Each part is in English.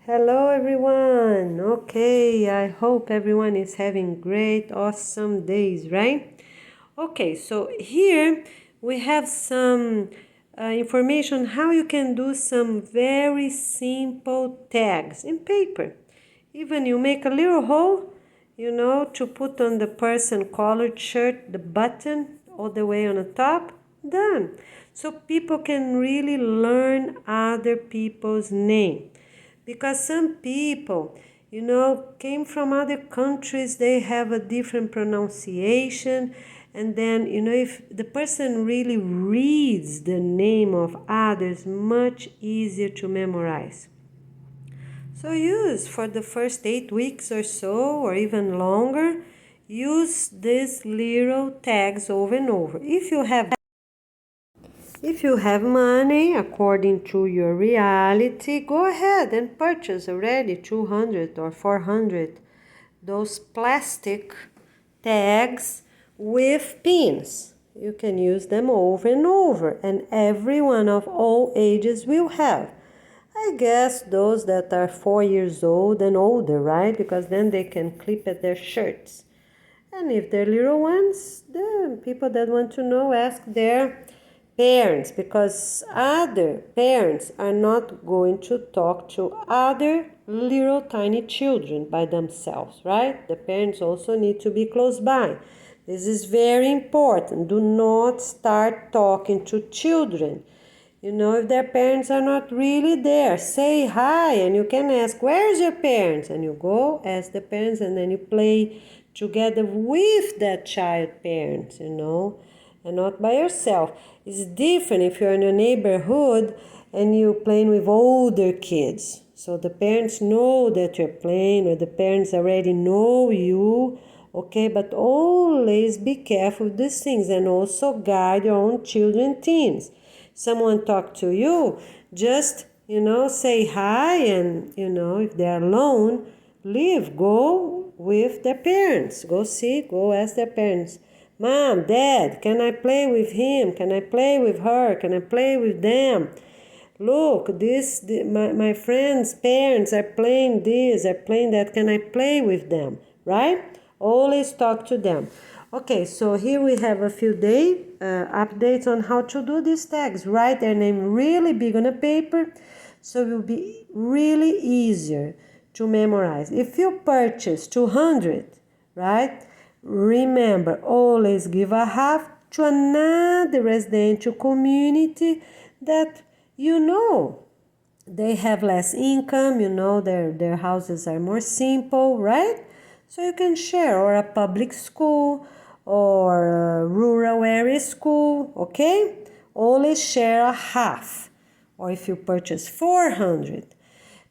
Hello everyone. Okay, I hope everyone is having great, awesome days, right? Okay, so here we have some information how you can do some very simple tags in paper. Even you make a little hole, to put on the person collared shirt, the button all the way on the top, done. So people can really learn other people's name because some people came from other countries, they have a different pronunciation, and then if the person really reads the name of others, much easier to memorize. So use for the first 8 weeks or so, or even longer, use these little tags over and over. If you have money according to your reality, go ahead and purchase already 200 or 400 those plastic tags with pins. You can use them over and over, and everyone of all ages will have. I guess those that are 4 years old and older, right? Because then they can clip at their shirts. And if they're little ones, the people that want to know, ask their parents, because other parents are not going to talk to other little tiny children by themselves, right? The parents also need to be close by. This is very important. Do not start talking to children. If their parents are not really there, say hi, and you can ask, where's your parents? And you go ask the parents, and then you play together with that child parents, and not by yourself. It's different if you're in a neighborhood and you're playing with older kids. So the parents know that you're playing, or the parents already know you, okay? But always be careful with these things, and also guide your own children, teens. Someone talk to you, just, say hi, and, if they're alone, leave, go with their parents. Go ask their parents. Mom, Dad, can I play with him? Can I play with her? Can I play with them? Look, my friends' parents are playing this, are playing that. Can I play with them? Right? Always talk to them. Okay, so here we have a few updates on how to do these tags. Write their name really big on a paper, so it will be really easier to memorize. If you purchase 200, right? Remember, always give a half to another residential community that they have less income, their houses are more simple, right? So you can share, or a public school, or a rural area school, okay? Always share a half. Or if you purchase 400,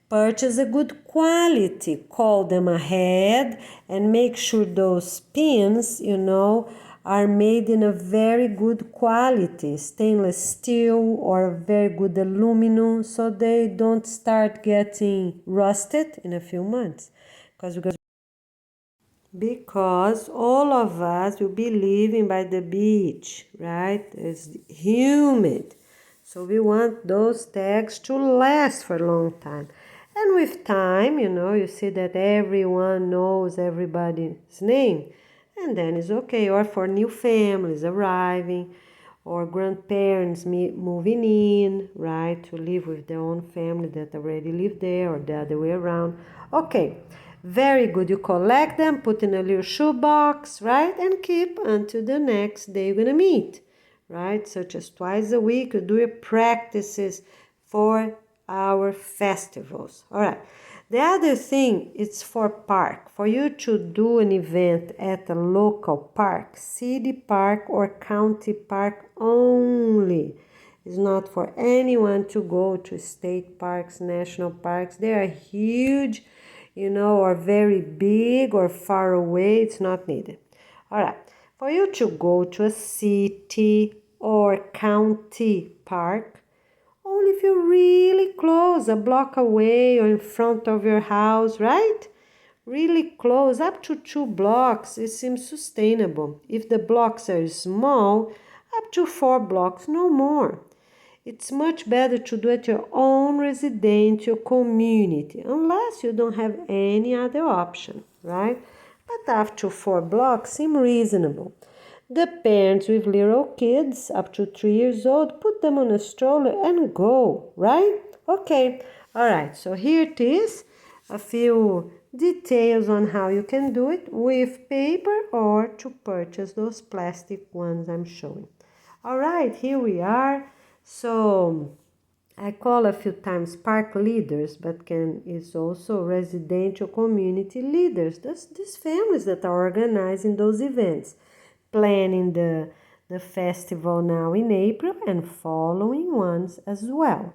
purchase a good quality, call them ahead, and make sure those pins, are made in a very good quality, stainless steel or very good aluminum, so they don't start getting rusted in a few months. Because all of us will be living by the beach, right? It's humid. So we want those tags to last for a long time. And with time, you see that everyone knows everybody's name. And then it's okay. Or for new families arriving, or grandparents moving in, right? To live with their own family that already live there, or the other way around. Okay. Very good. You collect them, put in a little shoebox, right? And keep until the next day you're going to meet, right? Such as twice a week, you do your practices for our festivals. All right. The other thing is for park. For you to do an event at a local park, city park or county park only. It's not for anyone to go to state parks, national parks. They are huge, or very big or far away. It's not needed. All right. For you to go to a city or county park, only if you're really close, a block away or in front of your house, right? Really close, up to 2 blocks, it seems sustainable. If the blocks are small, up to 4 blocks, no more. it's much better to do at your own residential community, unless you don't have any other option, right? But after 4 blocks seem reasonable. The parents with little kids up to 3 years old, put them on a stroller and go, right? Okay, all right, so here it is, a few details on how you can do it with paper or to purchase those plastic ones I'm showing. All right, here we are. So I call a few times park leaders, but is also residential community leaders. These families that are organizing those events, planning the festival now in April and following ones as well.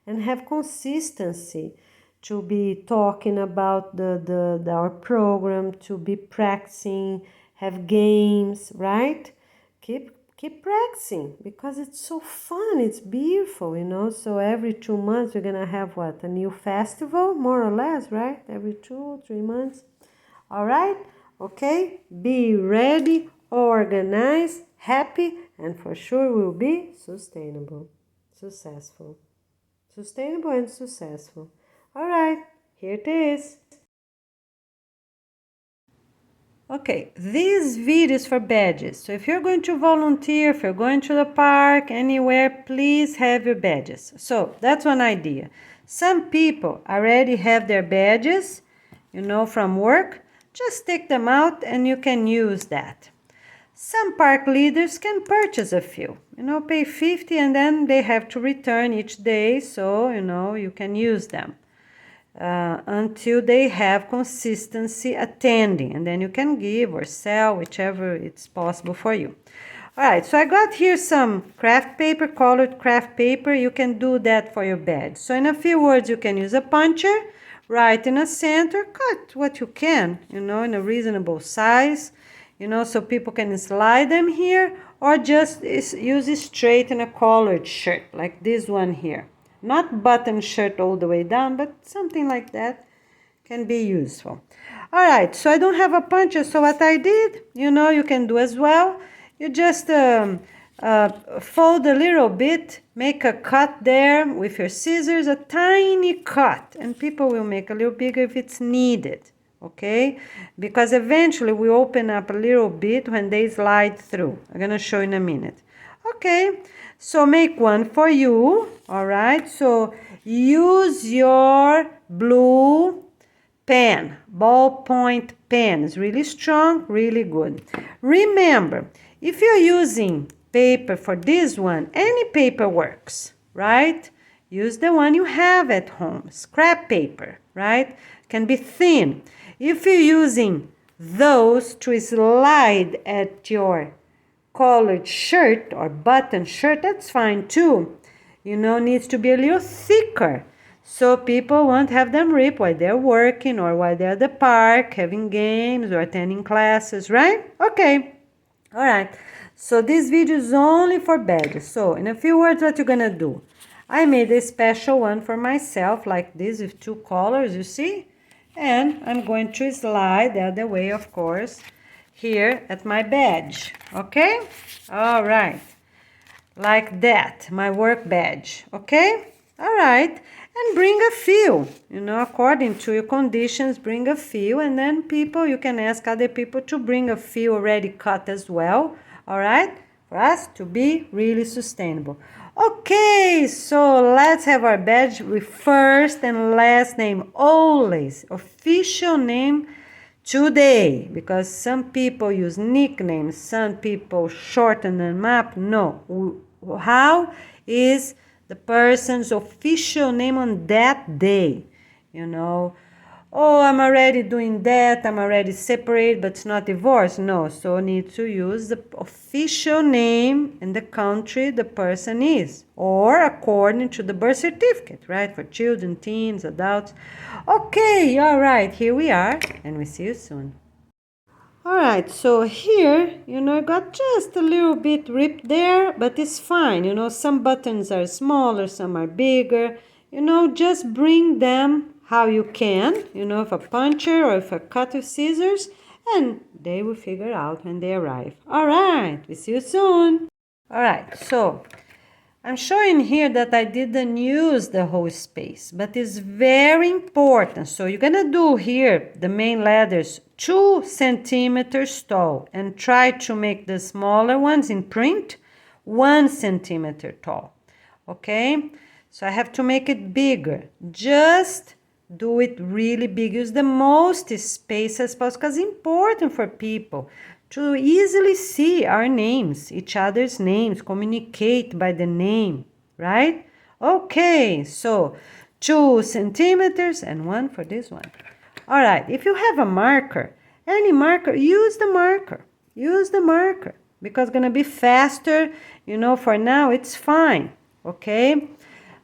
And have consistency to be talking about our program, to be practicing, have games, right? Keep practicing because it's so fun, it's beautiful, so every 2 months we're gonna have a new festival, more or less, right? Every 2-3 months. All right, okay, be ready, organize, happy, and for sure we'll be sustainable, successful and successful. All right, here it is. Okay, this video is for badges. So if you're going to volunteer, if you're going to the park, anywhere, please have your badges. So that's one idea. Some people already have their badges, from work. Just take them out and you can use that. Some park leaders can purchase a few, pay 50 and then they have to return each day. So, you can use them. Until they have consistency attending, and then you can give or sell, whichever it's possible for you. All right, so I got here some craft paper, colored craft paper. You can do that for your badge. So in a few words, you can use a puncher, write in a center, cut what you can, in a reasonable size, so people can slide them here, or just use it straight in a collared shirt, like this one here. Not button shirt all the way down, but something like that can be useful. All right, so I don't have a puncher, so what I did, you can do as well. You just fold a little bit, make a cut there with your scissors, a tiny cut, and people will make a little bigger if it's needed, okay? Because eventually we open up a little bit when they slide through. I'm gonna show in a minute. Okay, so make one for you, all right? So use your blue pen, ballpoint pen. It's really strong, really good. Remember, if you're using paper for this one, any paper works, right? Use the one you have at home, scrap paper, right? Can be thin. If you're using those to slide at your collared shirt or button shirt, that's fine too. Needs to be a little thicker so people won't have them rip while they're working or while they're at the park having games or attending classes, right? Okay, all right, so this video is only for badges. So in a few words, what you're gonna do, I made a special one for myself like this with 2 colors, you see, and I'm going to slide the other way, of course, here at my badge, okay? All right, like that, my work badge, okay? All right, and bring a few, according to your conditions, bring a few, and then you can ask other people to bring a few already cut as well, all right? For us to be really sustainable. Okay, so let's have our badge with first and last name always, official name today, because some people use nicknames, some people shorten them up. No, how is the person's official name on that day? Oh, I'm already doing that, I'm already separated, but it's not divorced. No, so need to use the official name in the country the person is, or according to the birth certificate, right? For children, teens, adults. Okay, all right, here we are, and we see you soon. All right, so here, I got just a little bit ripped there, but it's fine. Some buttons are smaller, some are bigger. Just bring them how you can, with a puncher or with a cut with scissors, and they will figure out when they arrive. All right, we see you soon. All right, so I'm showing here that I didn't use the whole space, but it's very important. So you're gonna do here the main letters 2 centimeters tall and try to make the smaller ones in print 1 centimeter tall. Okay? So I have to make it bigger. Just do it really big. Use the most space as possible because it's important for people to easily see our names, each other's names, communicate by the name, right? Okay, so 2 centimeters and 1 for this one. All right, if you have a marker, any marker, use the marker. Use the marker because it's going to be faster. You know, for now, it's fine, okay?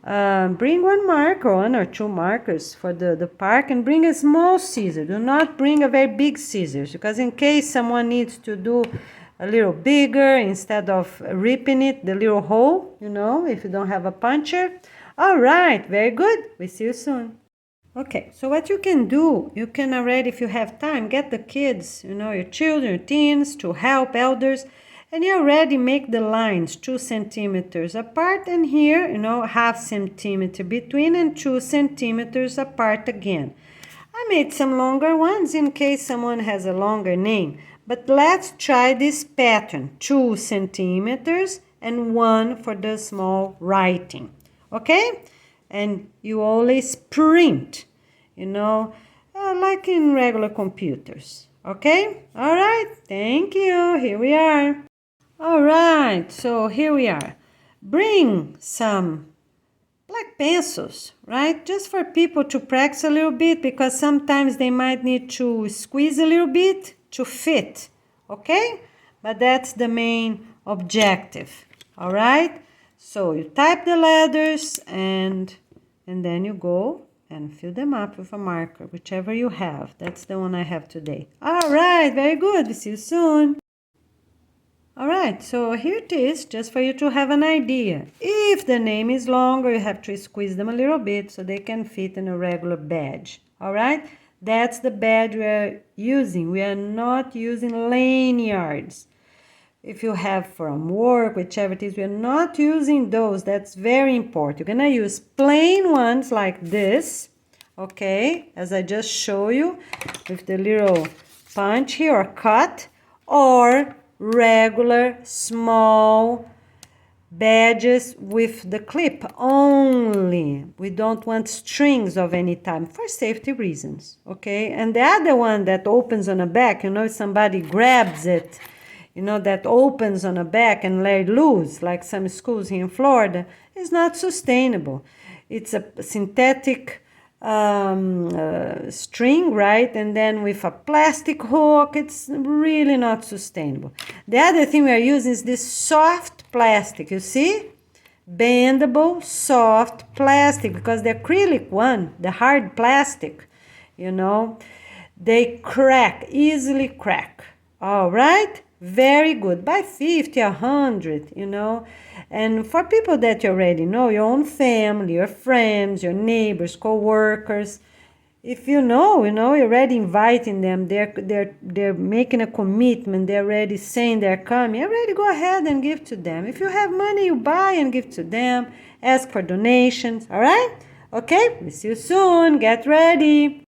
Bring 1 marker, 1 or 2 markers for the park, and bring a small scissor. Do not bring a very big scissors because in case someone needs to do a little bigger instead of ripping it, the little hole, you know, if you don't have a puncher. All right, very good. We see you soon. Okay, so what you can do, you can already, if you have time, get the kids, you know, your children, your teens to help elders. And you already make the lines 2 centimeters apart, and here, you know, 1/2 centimeter between and 2 centimeters apart again. I made some longer ones in case someone has a longer name, but let's try this pattern, 2 centimeters and 1 for the small writing, okay? And you always print, you know, like in regular computers, okay? All right, thank you, here we are. All right, so here we are. Bring some black pencils, right? Just for people to practice a little bit because sometimes they might need to squeeze a little bit to fit, okay? But that's the main objective, all right? So you type the letters and then you go and fill them up with a marker, whichever you have. That's the one I have today. All right, very good. See you soon. All right, so here it is, just for you to have an idea. If the name is longer, you have to squeeze them a little bit so they can fit in a regular badge. All right, that's the badge we are using. We are not using lanyards. If you have from work, whichever it is, we are not using those. That's very important. You're gonna use plain ones like this, okay, as I just show you, with the little punch here or cut, or regular small badges with the clip only. We don't want strings of any type for safety reasons, okay? And the other one that opens on the back, you know, if somebody grabs it, you know, that opens on the back and let it loose, like some schools here in Florida, is not sustainable. It's a synthetic string, right? And then with a plastic hook, it's really not sustainable. The other thing we are using is this soft plastic, you see? Bendable, soft plastic, because the acrylic one, the hard plastic, you know, they crack, easily crack. All right? Very good. Buy 50, 100, you know. And for people that you already know, your own family, your friends, your neighbors, co-workers, if you know, you're already inviting them, they're making a commitment, they're already saying they're coming, already go ahead and give to them. If you have money, you buy and give to them. Ask for donations, all right? Okay, we'll see you soon. Get ready.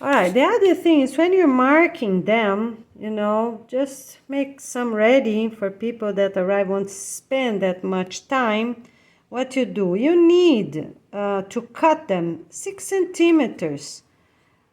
All right, the other thing is when you're marking them, you know, just make some ready for people that arrive, won't spend that much time. What you do, you need to cut them 6 centimeters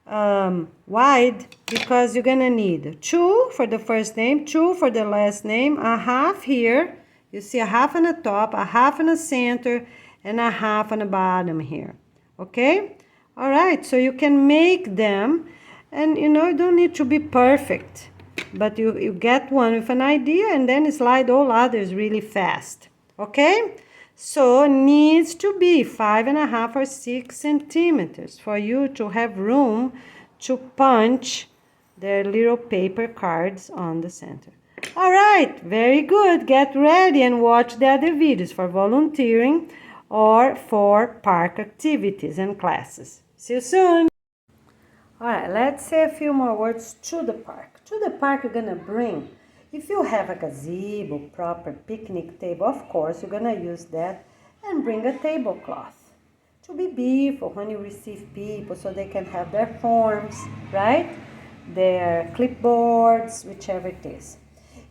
wide, because you're gonna need 2 for the first name, 2 for the last name, a half here. You see a half on the top, a half in the center, and a half on the bottom here, okay? All right, so you can make them, and you know, you don't need to be perfect, but you get one with an idea and then slide all others really fast, okay? So needs to be 5.5 or 6 centimeters for you to have room to punch the little paper cards on the center. All right, very good. Get ready and watch the other videos for volunteering or for park activities and classes. See you soon. All right, let's say a few more words to the park. To the park, you're gonna bring If you have a gazebo, proper picnic table, of course you're gonna use that, and bring a tablecloth to be beautiful when you receive people so they can have their forms, right? Their clipboards, whichever it is.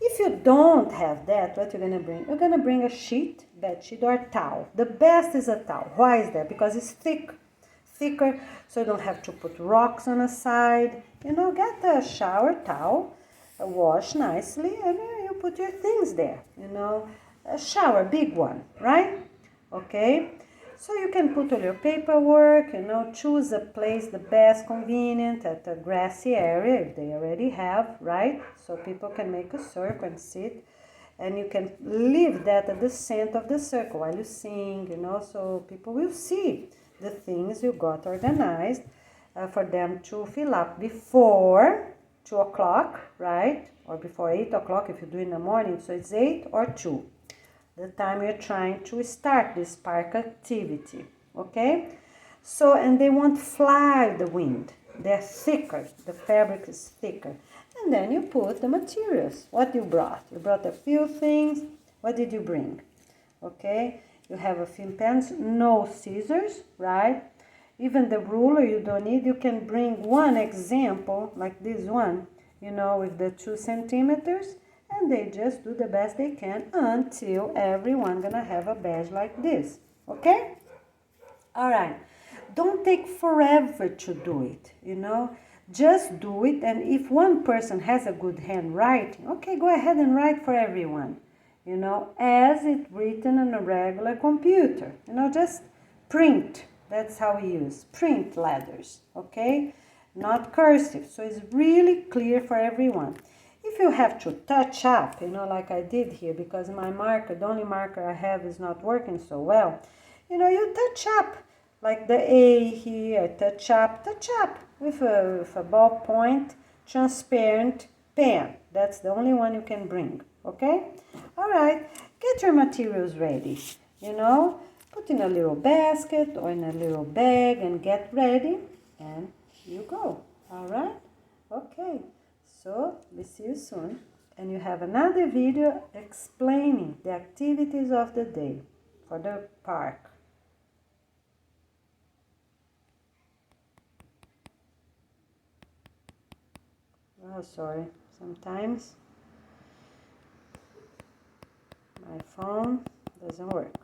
If you don't have that, what you're gonna bring? You're gonna bring a sheet, bed sheet, or a towel. The best is a towel. Why is that? Because it's thicker, so you don't have to put rocks on the side. You know, get a shower towel, wash nicely, and you put your things there. You know, a shower, big one, right? Okay. So you can put all your paperwork, you know, choose a place the best convenient at a grassy area if they already have, right? So people can make a circle and sit, and you can leave that at the center of the circle while you sing, you know, so people will see the things you got organized for them to fill up before 2 o'clock, right? Or before 8 o'clock if you do in the morning, so it's 8 or 2. The time you're trying to start this park activity, okay? So, and they won't fly the wind. They're thicker, the fabric is thicker. And then you put the materials, what you brought. You brought a few things. What did you bring? Okay, you have a few pens, no scissors, right? Even the ruler you don't need. You can bring one example, like this one, you know, with the 2 centimeters, and they just do the best they can until everyone gonna have a badge like this, okay? All right, don't take forever to do it, you know, just do it. And if one person has a good handwriting, okay, go ahead and write for everyone, you know, as it's written on a regular computer, you know, just print. That's how we use print letters, okay, not cursive, so it's really clear for everyone. If you have to touch up, you know, like I did here, because my marker, the only marker I have is not working so well, you know, you touch up, like the A here, touch up with a ballpoint, transparent pen. That's the only one you can bring, okay? All right, get your materials ready, you know, put in a little basket or in a little bag and get ready, and you go, all right? Okay. So, we see you soon, and you have another video explaining the activities of the day for the park. Oh, sorry, sometimes my phone doesn't work.